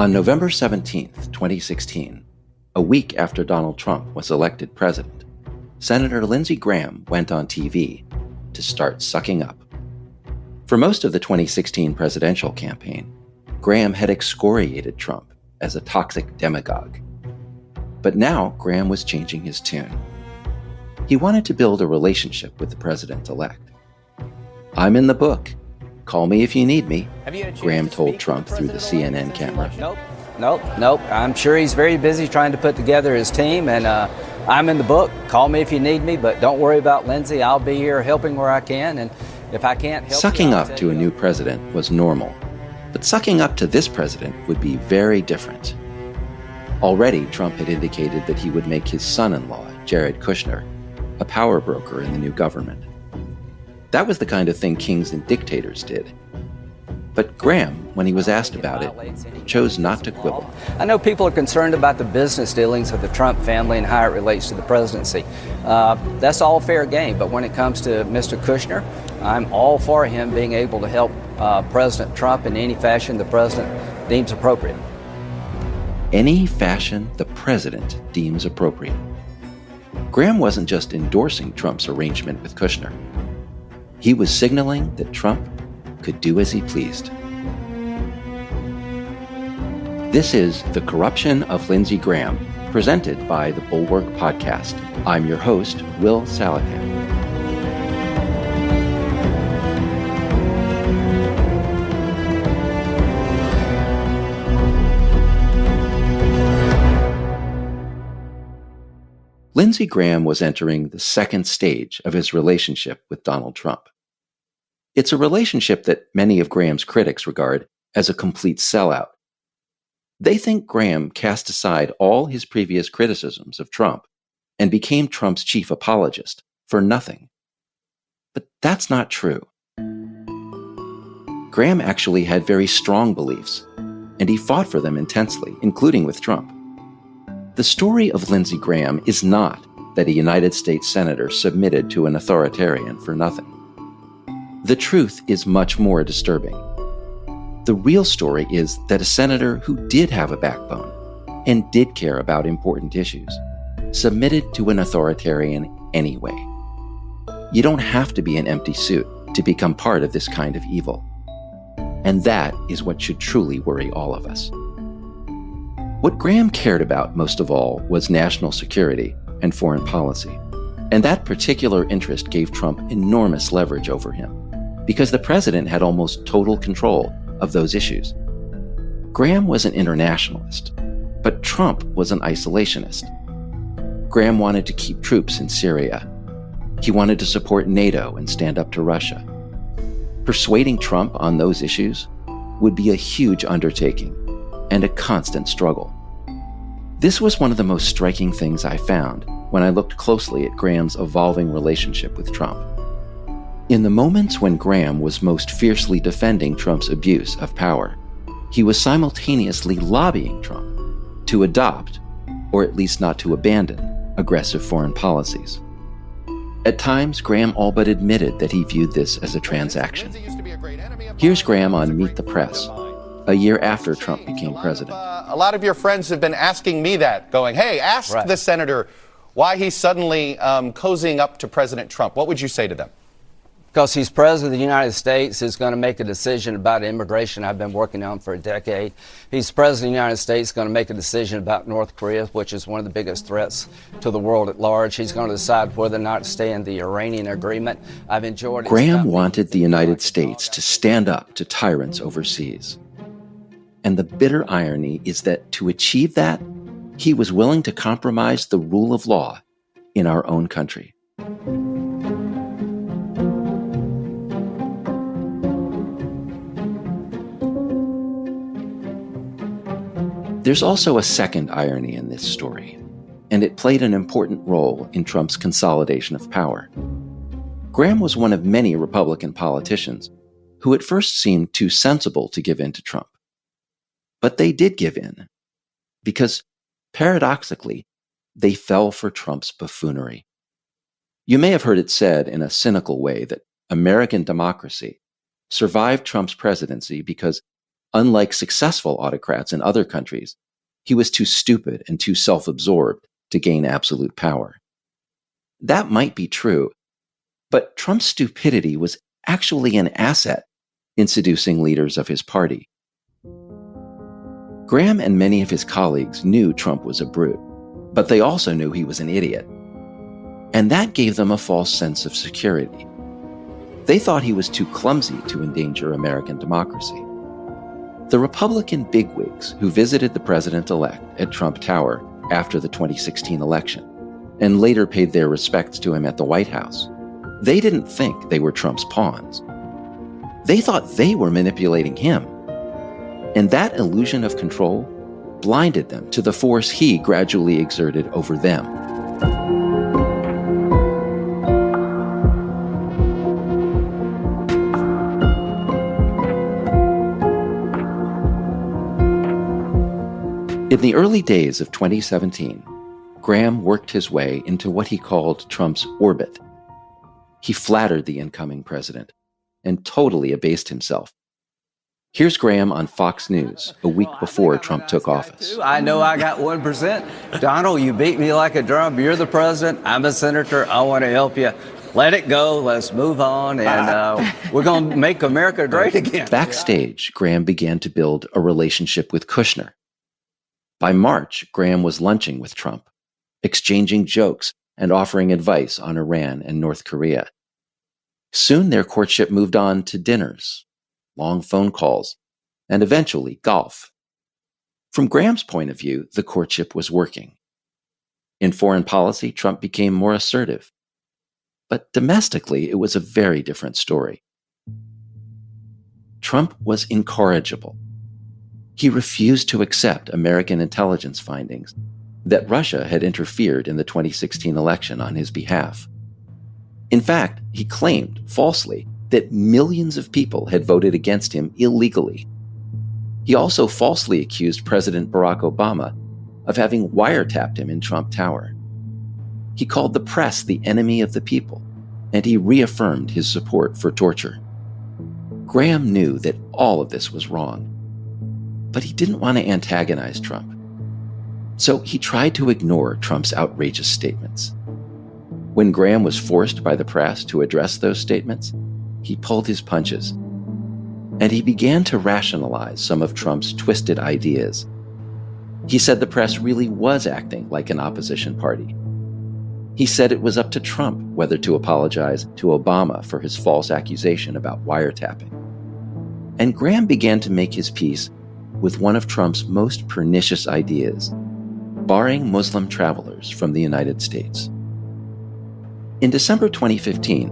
On November 17th, 2016, a week after Donald Trump was elected president, Senator Lindsey Graham went on TV to start sucking up. For most of the 2016 presidential campaign, Graham had excoriated Trump as a toxic demagogue. But now Graham was changing his tune. He wanted to build a relationship with the president-elect. "I'm in the book. Call me if you need me," Graham told Trump through the CNN camera. Nope. I'm sure he's very busy trying to put together his team, and I'm in the book. Call me if you need me, but don't worry about Lindsey. I'll be here helping where I can, and if I can't help Sucking up to a new president was normal, but sucking up to this president would be very different. Already, Trump had indicated that he would make his son-in-law, Jared Kushner, a power broker in the new government. That was the kind of thing kings and dictators did. But Graham, when he was asked about it, chose not to quibble. I know people are concerned about the business dealings of the Trump family and how it relates to the presidency. That's all fair game, but when it comes to Mr. Kushner, I'm all for him being able to help President Trump in any fashion the president deems appropriate. Any fashion the president deems appropriate. Graham wasn't just endorsing Trump's arrangement with Kushner. He was signaling that Trump could do as he pleased. This is The Corruption of Lindsey Graham, presented by the Bulwark Podcast. I'm your host, Will Saletan. Lindsey Graham was entering the second stage of his relationship with Donald Trump. It's a relationship that many of Graham's critics regard as a complete sellout. They think Graham cast aside all his previous criticisms of Trump and became Trump's chief apologist for nothing. But that's not true. Graham actually had very strong beliefs, and he fought for them intensely, including with Trump. The story of Lindsey Graham is not that a United States senator submitted to an authoritarian for nothing. The truth is much more disturbing. The real story is that a senator who did have a backbone and did care about important issues submitted to an authoritarian anyway. You don't have to be an empty suit to become part of this kind of evil. And that is what should truly worry all of us. What Graham cared about most of all was national security and foreign policy. And that particular interest gave Trump enormous leverage over him, because the president had almost total control of those issues. Graham was an internationalist, but Trump was an isolationist. Graham wanted to keep troops in Syria. He wanted to support NATO and stand up to Russia. Persuading Trump on those issues would be a huge undertaking and a constant struggle. This was one of the most striking things I found when I looked closely at Graham's evolving relationship with Trump. In the moments when Graham was most fiercely defending Trump's abuse of power, he was simultaneously lobbying Trump to adopt, or at least not to abandon, aggressive foreign policies. At times, Graham all but admitted that he viewed this as a transaction. Here's Graham on Meet the Press, a year after Trump became president. A lot of your friends have been asking me that, going, hey, ask the senator why he's suddenly cozying up to President Trump. What would you say to them? Because he's president of the United States, he's going to make a decision about immigration I've been working on for a decade. He's president of the United States, going to make a decision about North Korea, which is one of the biggest threats to the world at large. He's going to decide whether or not to stay in the Iranian agreement. I've enjoyed. Graham wanted the United States to stand up to tyrants overseas. And the bitter irony is that to achieve that, he was willing to compromise the rule of law in our own country. There's also a second irony in this story, and it played an important role in Trump's consolidation of power. Graham was one of many Republican politicians who at first seemed too sensible to give in to Trump. But they did give in, because, paradoxically, they fell for Trump's buffoonery. You may have heard it said in a cynical way that American democracy survived Trump's presidency because unlike successful autocrats in other countries, he was too stupid and too self-absorbed to gain absolute power. That might be true, but Trump's stupidity was actually an asset in seducing leaders of his party. Graham and many of his colleagues knew Trump was a brute, but they also knew he was an idiot. And that gave them a false sense of security. They thought he was too clumsy to endanger American democracy. The Republican bigwigs who visited the president-elect at Trump Tower after the 2016 election and later paid their respects to him at the White House, they didn't think they were Trump's pawns. They thought they were manipulating him. And that illusion of control blinded them to the force he gradually exerted over them. In the early days of 2017, Graham worked his way into what he called Trump's orbit. He flattered the incoming president and totally abased himself. Here's Graham on Fox News a week before Trump took office. I know I got 1%. Donald, you beat me like a drum. You're the president. I'm a senator. I want to help you. Let it go. Let's move on. And we're going to make America great again. Backstage, Graham began to build a relationship with Kushner. By March, Graham was lunching with Trump, exchanging jokes and offering advice on Iran and North Korea. Soon their courtship moved on to dinners, long phone calls, and eventually golf. From Graham's point of view, the courtship was working. In foreign policy, Trump became more assertive. But domestically, it was a very different story. Trump was incorrigible. He refused to accept American intelligence findings that Russia had interfered in the 2016 election on his behalf. In fact, he claimed, falsely, that millions of people had voted against him illegally. He also falsely accused President Barack Obama of having wiretapped him in Trump Tower. He called the press the enemy of the people, and he reaffirmed his support for torture. Graham knew that all of this was wrong, but he didn't want to antagonize Trump. So he tried to ignore Trump's outrageous statements. When Graham was forced by the press to address those statements, he pulled his punches, and he began to rationalize some of Trump's twisted ideas. He said the press really was acting like an opposition party. He said it was up to Trump whether to apologize to Obama for his false accusation about wiretapping. And Graham began to make his peace with one of Trump's most pernicious ideas, barring Muslim travelers from the United States. In December 2015,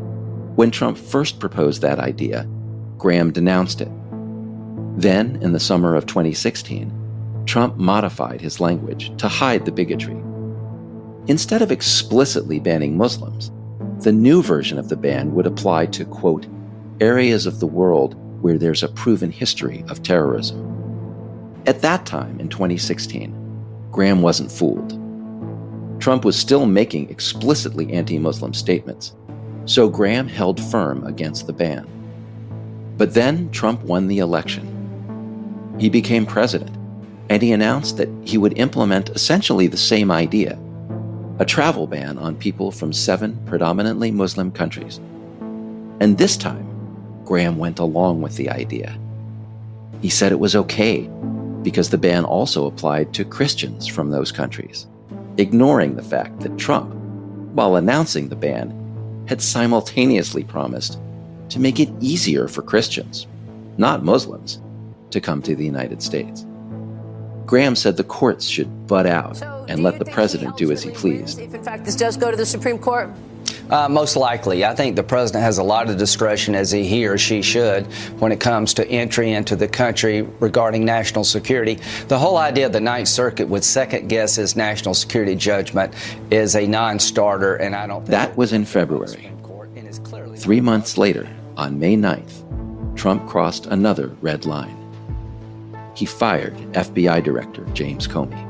when Trump first proposed that idea, Graham denounced it. Then, in the summer of 2016, Trump modified his language to hide the bigotry. Instead of explicitly banning Muslims, the new version of the ban would apply to, quote, areas of the world where there's a proven history of terrorism. At that time, in 2016, Graham wasn't fooled. Trump was still making explicitly anti-Muslim statements, so Graham held firm against the ban. But then Trump won the election. He became president, and he announced that he would implement essentially the same idea, a travel ban on people from 7 predominantly Muslim countries. And this time, Graham went along with the idea. He said it was okay because the ban also applied to Christians from those countries, ignoring the fact that Trump, while announcing the ban, had simultaneously promised to make it easier for Christians, not Muslims, to come to the United States. Graham said the courts should butt out and let the president do as he pleased. If, in fact, this does go to the Supreme Court? Most likely. I think the president has a lot of discretion, as he or she should, when it comes to entry into the country regarding national security. The whole idea of the Ninth Circuit would second-guess his national security judgment is a non-starter, and I don't think... That was in February. 3 months later, on May 9th, Trump crossed another red line. He fired FBI Director James Comey.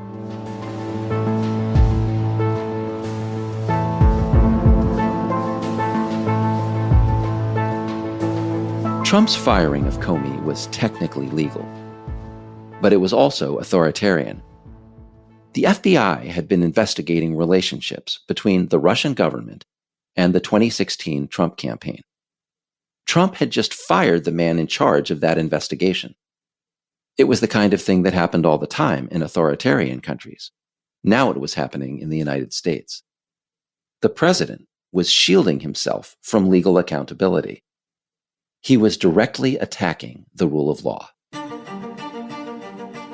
Trump's firing of Comey was technically legal, but it was also authoritarian. The FBI had been investigating relationships between the Russian government and the 2016 Trump campaign. Trump had just fired the man in charge of that investigation. It was the kind of thing that happened all the time in authoritarian countries. Now it was happening in the United States. The president was shielding himself from legal accountability. He was directly attacking the rule of law.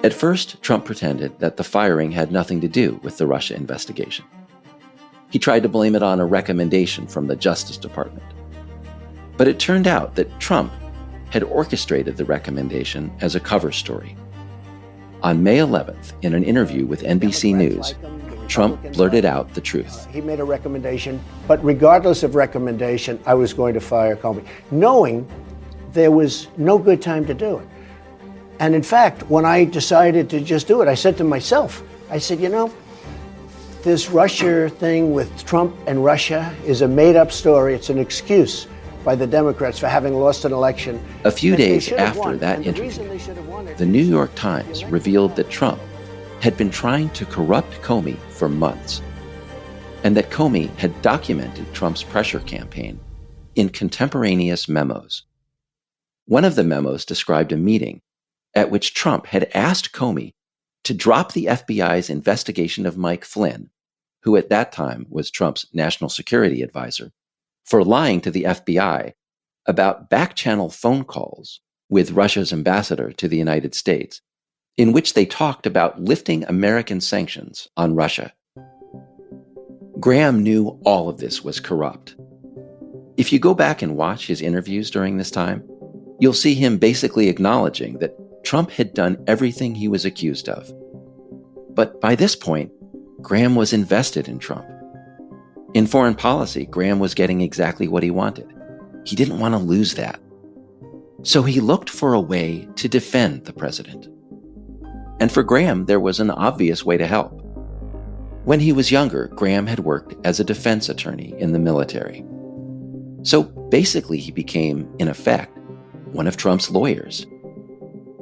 At first, Trump pretended that the firing had nothing to do with the Russia investigation. He tried to blame it on a recommendation from the Justice Department. But it turned out that Trump had orchestrated the recommendation as a cover story. On May 11th, in an interview with NBC News, Trump blurted out the truth. He made a recommendation, but regardless of recommendation, I was going to fire Comey, knowing there was no good time to do it. And in fact, when I decided to just do it, I said to myself, I said, this Russia thing with Trump and Russia is a made-up story. It's an excuse by the Democrats for having lost an election. A few days after that interview, the New York Times revealed that Trump had been trying to corrupt Comey for months, and that Comey had documented Trump's pressure campaign in contemporaneous memos. One of the memos described a meeting at which Trump had asked Comey to drop the FBI's investigation of Mike Flynn, who at that time was Trump's national security advisor, for lying to the FBI about back-channel phone calls with Russia's ambassador to the United States, in which they talked about lifting American sanctions on Russia. Graham knew all of this was corrupt. If you go back and watch his interviews during this time, you'll see him basically acknowledging that Trump had done everything he was accused of. But by this point, Graham was invested in Trump. In foreign policy, Graham was getting exactly what he wanted. He didn't want to lose that. So he looked for a way to defend the president. And for Graham, there was an obvious way to help. When he was younger, Graham had worked as a defense attorney in the military. So basically, he became, in effect, one of Trump's lawyers.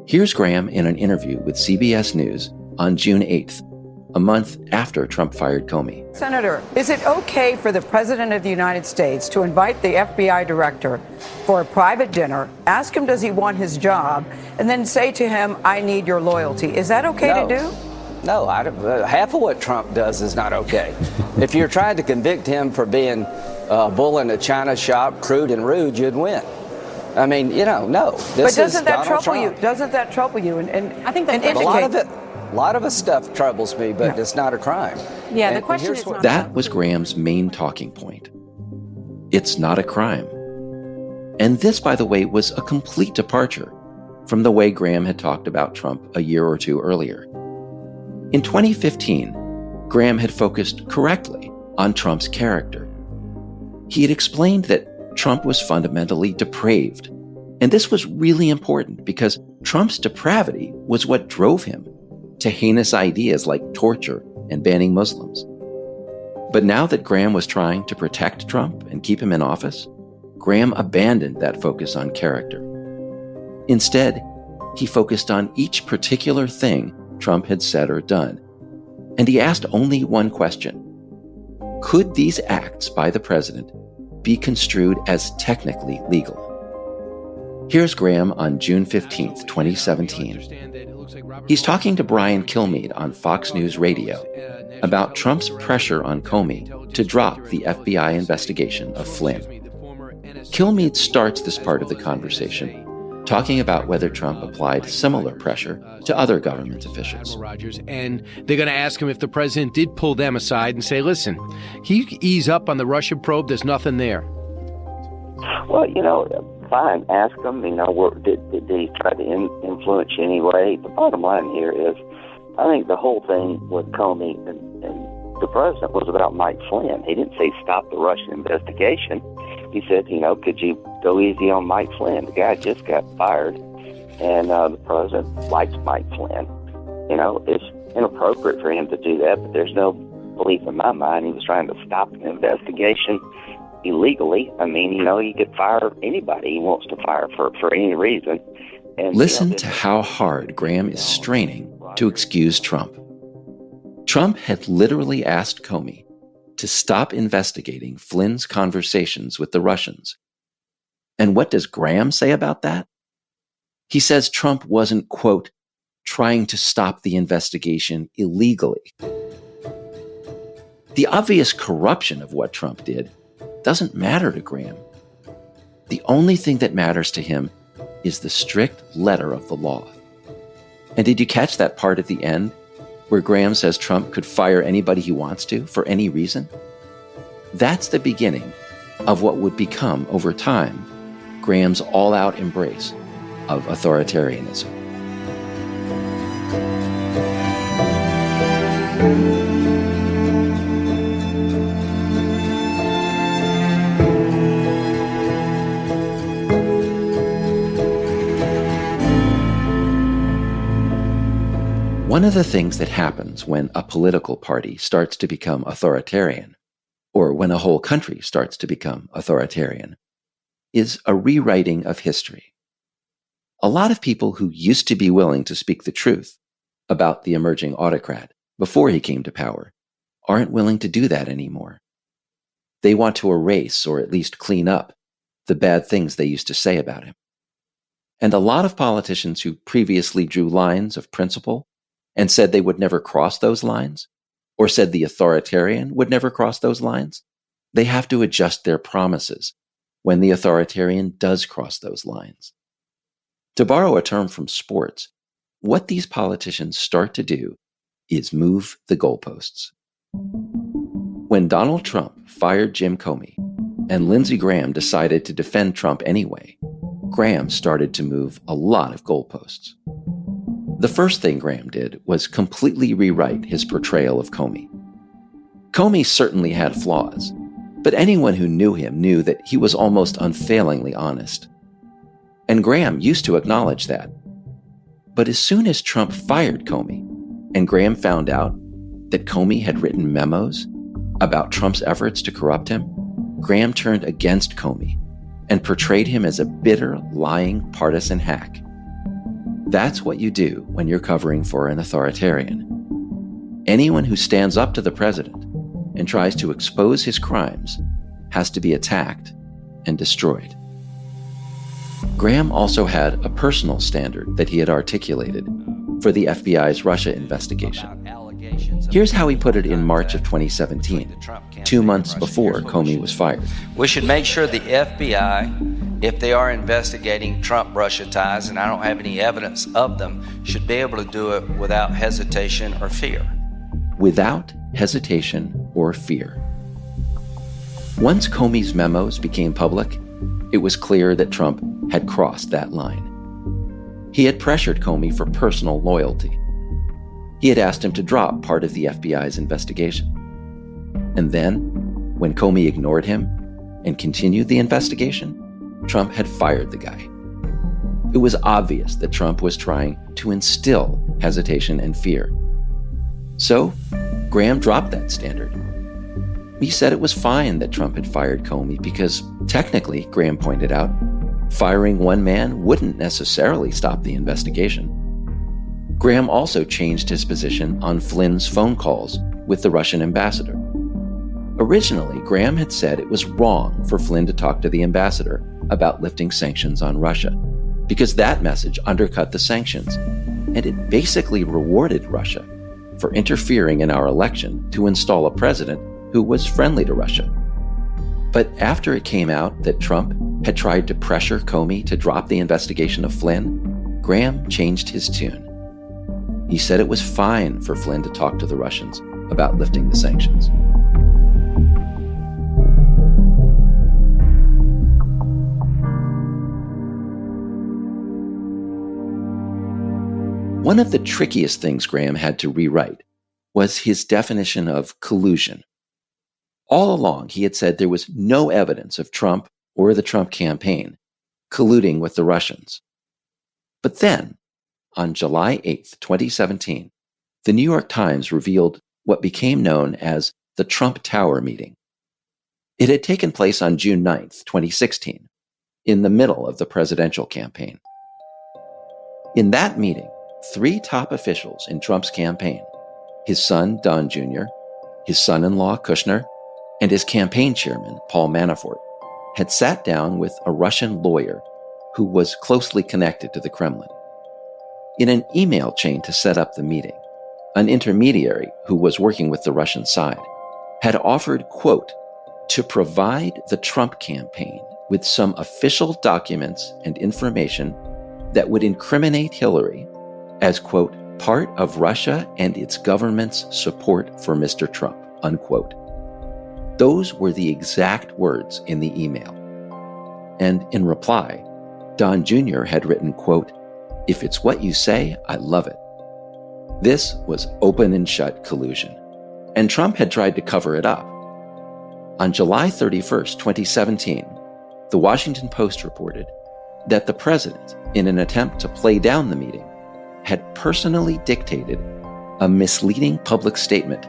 Here's Graham in an interview with CBS News on June 8th, a month after Trump fired Comey. Senator, is it okay for the President of the United States to invite the FBI director for a private dinner, ask him does he want his job, and then say to him, I need your loyalty? Is that okay to do? No, half of what Trump does is not okay. If you're trying to convict him for being a bull in a china shop, crude and rude, you'd win. I mean, no. But doesn't that trouble you? Doesn't that trouble you? And I think that a lot of his stuff troubles me, but it's not a crime. Yeah, the question is not that was Graham's main talking point. It's not a crime. And this, by the way, was a complete departure from the way Graham had talked about Trump a year or two earlier. In 2015, Graham had focused correctly on Trump's character. He had explained that Trump was fundamentally depraved. And this was really important because Trump's depravity was what drove him to heinous ideas like torture and banning Muslims. But now that Graham was trying to protect Trump and keep him in office, Graham abandoned that focus on character. Instead, he focused on each particular thing Trump had said or done. And he asked only one question. Could these acts by the president be construed as technically legal? Here's Graham on June 15th, 2017. He's talking to Brian Kilmeade on Fox News Radio about Trump's pressure on Comey to drop the FBI investigation of Flynn. Kilmeade starts this part of the conversation talking about whether Trump applied similar pressure to other government officials. And they're going to ask him if the president did pull them aside and say, listen, can you ease up on the Russia probe? There's nothing there. Well, fine, ask him, did he try to influence you anyway? The bottom line here is, I think the whole thing with Comey and the president was about Mike Flynn. He didn't say stop the Russian investigation. He said, could you go easy on Mike Flynn? The guy just got fired, and the president likes Mike Flynn. It's inappropriate for him to do that, but there's no belief in my mind he was trying to stop an investigation illegally. I mean, he could fire anybody he wants to fire for any reason. And Listen to how hard Graham is straining to excuse Trump. Trump had literally asked Comey to stop investigating Flynn's conversations with the Russians. And what does Graham say about that? He says Trump wasn't, quote, trying to stop the investigation illegally. The obvious corruption of what Trump did doesn't matter to Graham. The only thing that matters to him is the strict letter of the law. And did you catch that part at the end where Graham says Trump could fire anybody he wants to for any reason? That's the beginning of what would become, over time, Graham's all-out embrace of authoritarianism. One of the things that happens when a political party starts to become authoritarian, or when a whole country starts to become authoritarian, is a rewriting of history. A lot of people who used to be willing to speak the truth about the emerging autocrat before he came to power aren't willing to do that anymore. They want to erase, or at least clean up, the bad things they used to say about him. And a lot of politicians who previously drew lines of principle and said they would never cross those lines, or said the authoritarian would never cross those lines, they have to adjust their promises when the authoritarian does cross those lines. To borrow a term from sports, what these politicians start to do is move the goalposts. When Donald Trump fired Jim Comey and Lindsey Graham decided to defend Trump anyway, Graham started to move a lot of goalposts. The first thing Graham did was completely rewrite his portrayal of Comey. Comey certainly had flaws, but anyone who knew him knew that he was almost unfailingly honest. And Graham used to acknowledge that. But as soon as Trump fired Comey, and Graham found out that Comey had written memos about Trump's efforts to corrupt him, Graham turned against Comey and portrayed him as a bitter, lying, partisan hack. That's what you do when you're covering for an authoritarian. Anyone who stands up to the president and tries to expose his crimes has to be attacked and destroyed. Graham also had a personal standard that he had articulated for the FBI's Russia investigation. Here's how he put it in March of 2017, 2 months before Comey was fired. We should make sure the FBI, if they are investigating Trump-Russia ties, and I don't have any evidence of them, should be able to do it without hesitation or fear. Without hesitation or fear. Once Comey's memos became public, it was clear that Trump had crossed that line. He had pressured Comey for personal loyalty. He had asked him to drop part of the FBI's investigation. And then, when Comey ignored him and continued the investigation, Trump had fired the guy. It was obvious that Trump was trying to instill hesitation and fear. So, Graham dropped that standard. He said it was fine that Trump had fired Comey because, technically, Graham pointed out, firing one man wouldn't necessarily stop the investigation. Graham also changed his position on Flynn's phone calls with the Russian ambassador. Originally, Graham had said it was wrong for Flynn to talk to the ambassador about lifting sanctions on Russia, because that message undercut the sanctions, and it basically rewarded Russia for interfering in our election to install a president who was friendly to Russia. But after it came out that Trump had tried to pressure Comey to drop the investigation of Flynn, Graham changed his tune. He said it was fine for Flynn to talk to the Russians about lifting the sanctions. One of the trickiest things Graham had to rewrite was his definition of collusion. All along, he had said there was no evidence of Trump or the Trump campaign colluding with the Russians. But then, on July 8th, 2017, the New York Times revealed what became known as the Trump Tower meeting. It had taken place on June 9th, 2016, in the middle of the presidential campaign. In that meeting, 3 top officials in Trump's campaign, his son, Don Jr., his son-in-law, Kushner, and his campaign chairman, Paul Manafort, had sat down with a Russian lawyer who was closely connected to the Kremlin. In an email chain to set up the meeting, an intermediary who was working with the Russian side had offered, quote, to provide the Trump campaign with some official documents and information that would incriminate Hillary as, quote, part of Russia and its government's support for Mr. Trump, unquote. Those were the exact words in the email. And in reply, Don Jr. had written, quote, if it's what you say, I love it. This was open and shut collusion, and Trump had tried to cover it up. On July 31st, 2017, the Washington Post reported that the president, in an attempt to play down the meeting, had personally dictated a misleading public statement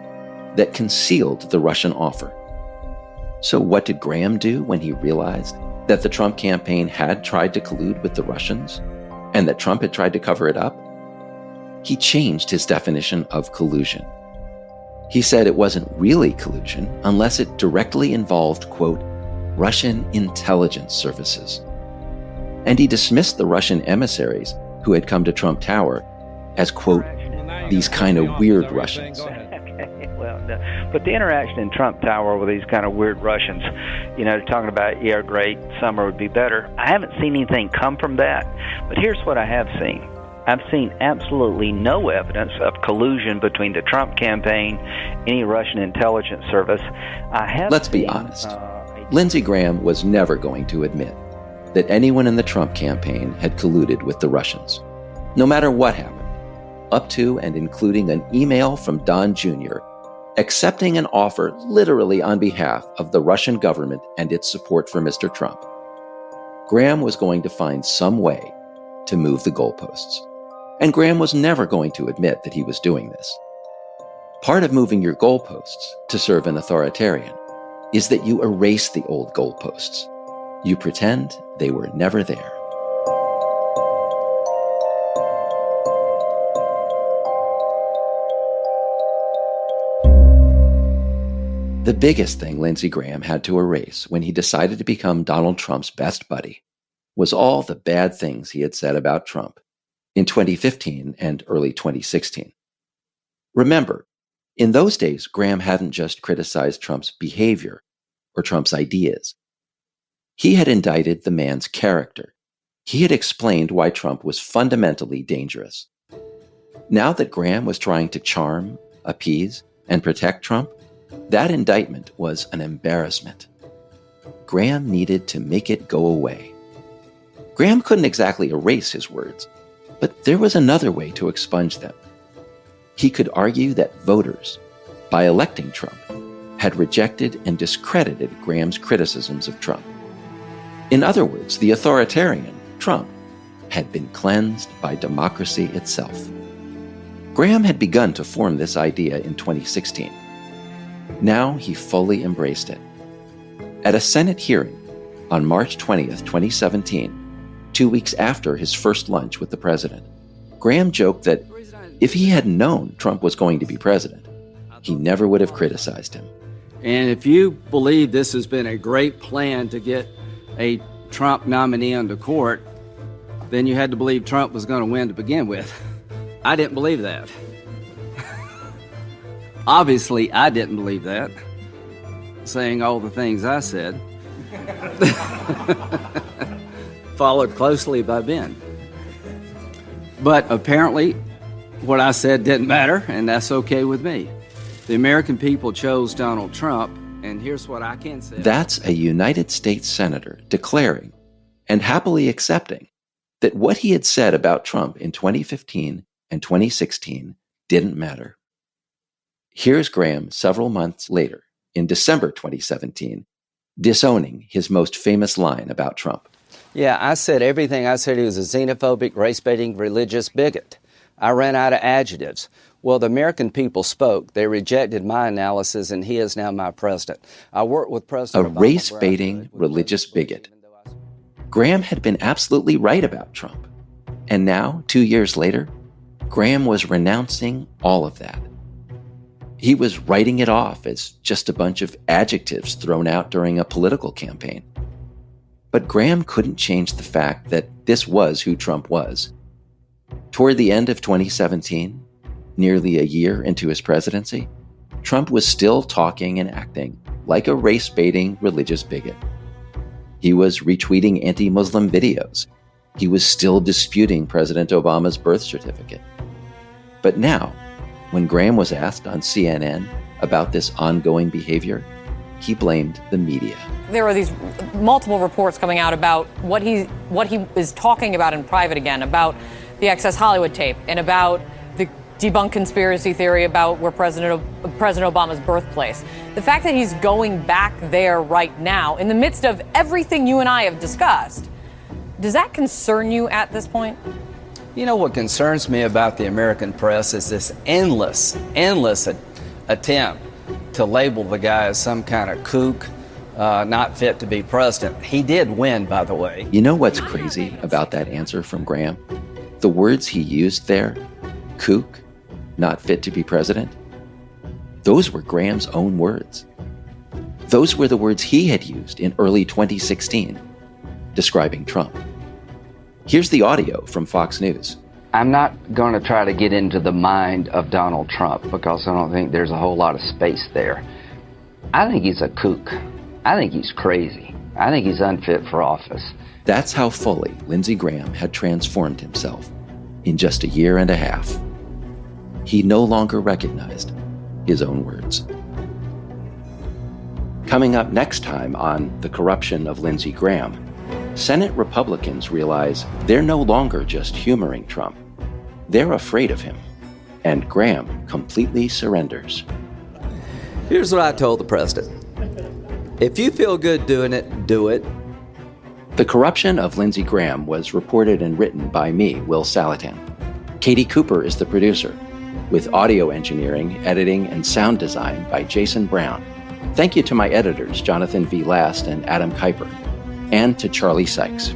that concealed the Russian offer. So what did Graham do when he realized that the Trump campaign had tried to collude with the Russians and that Trump had tried to cover it up? He changed his definition of collusion. He said it wasn't really collusion unless it directly involved, quote, Russian intelligence services. And he dismissed the Russian emissaries who had come to Trump Tower as, quote, these kind of weird Russians. But the interaction in Trump Tower with these kind of weird Russians, talking about, yeah, great, summer would be better. I haven't seen anything come from that. But here's what I have seen. I've seen absolutely no evidence of collusion between the Trump campaign, any Russian intelligence service. Let's be honest. Lindsey Graham was never going to admit that anyone in the Trump campaign had colluded with the Russians, no matter what happened, up to and including an email from Don Jr. accepting an offer literally on behalf of the Russian government and its support for Mr. Trump. Graham was going to find some way to move the goalposts. And Graham was never going to admit that he was doing this. Part of moving your goalposts to serve an authoritarian is that you erase the old goalposts. You pretend they were never there. The biggest thing Lindsey Graham had to erase when he decided to become Donald Trump's best buddy was all the bad things he had said about Trump in 2015 and early 2016. Remember, in those days, Graham hadn't just criticized Trump's behavior or Trump's ideas. He had indicted the man's character. He had explained why Trump was fundamentally dangerous. Now that Graham was trying to charm, appease, and protect Trump, that indictment was an embarrassment. Graham needed to make it go away. Graham couldn't exactly erase his words, but there was another way to expunge them. He could argue that voters, by electing Trump, had rejected and discredited Graham's criticisms of Trump. In other words, the authoritarian, Trump, had been cleansed by democracy itself. Graham had begun to form this idea in 2016. Now he fully embraced it. At a Senate hearing on March 20th, 2017, 2 weeks after his first lunch with the president, Graham joked that if he had known Trump was going to be president, he never would have criticized him. And if you believe this has been a great plan to get a Trump nominee onto court, then you had to believe Trump was going to win to begin with. I didn't believe that. Obviously, I didn't believe that, saying all the things I said. Followed closely by Ben. But apparently, what I said didn't matter, and that's okay with me. The American people chose Donald Trump, and here's what I can say. That's a United States senator declaring and happily accepting that what he had said about Trump in 2015 and 2016 didn't matter. Here's Graham several months later, in December 2017, disowning his most famous line about Trump. Yeah, I said everything. I said he was a xenophobic, race-baiting, religious bigot. I ran out of adjectives. Well, the American people spoke. They rejected my analysis, and he is now my president. I worked with President Obama. A race-baiting, religious bigot. Graham had been absolutely right about Trump. And now, 2 years later, Graham was renouncing all of that. He was writing it off as just a bunch of adjectives thrown out during a political campaign. But Graham couldn't change the fact that this was who Trump was. Toward the end of 2017, nearly a year into his presidency, Trump was still talking and acting like a race-baiting religious bigot. He was retweeting anti-Muslim videos. He was still disputing President Obama's birth certificate. But now, when Graham was asked on CNN about this ongoing behavior, he blamed the media. There are these multiple reports coming out about what he is talking about in private again, about the Access Hollywood tape and about the debunked conspiracy theory about where President Obama's birthplace. The fact that he's going back there right now in the midst of everything you and I have discussed, does that concern you at this point? You know, what concerns me about the American press is this endless attempt to label the guy as some kind of kook, not fit to be president. He did win, by the way. You know what's crazy about that answer from Graham? The words he used there, kook, not fit to be president, those were Graham's own words. Those were the words he had used in early 2016, describing Trump. Here's the audio from Fox News. I'm not going to try to get into the mind of Donald Trump because I don't think there's a whole lot of space there. I think he's a kook. I think he's crazy. I think he's unfit for office. That's how fully Lindsey Graham had transformed himself in just a year and a half. He no longer recognized his own words. Coming up next time on The Corruption of Lindsey Graham, Senate Republicans realize they're no longer just humoring Trump. They're afraid of him. And Graham completely surrenders. Here's what I told the president. If you feel good doing it, do it. The Corruption of Lindsey Graham was reported and written by me, Will Saletan. Katie Cooper is the producer, with audio engineering, editing, and sound design by Jason Brown. Thank you to my editors, Jonathan V. Last and Adam Kuiper, and to Charlie Sykes.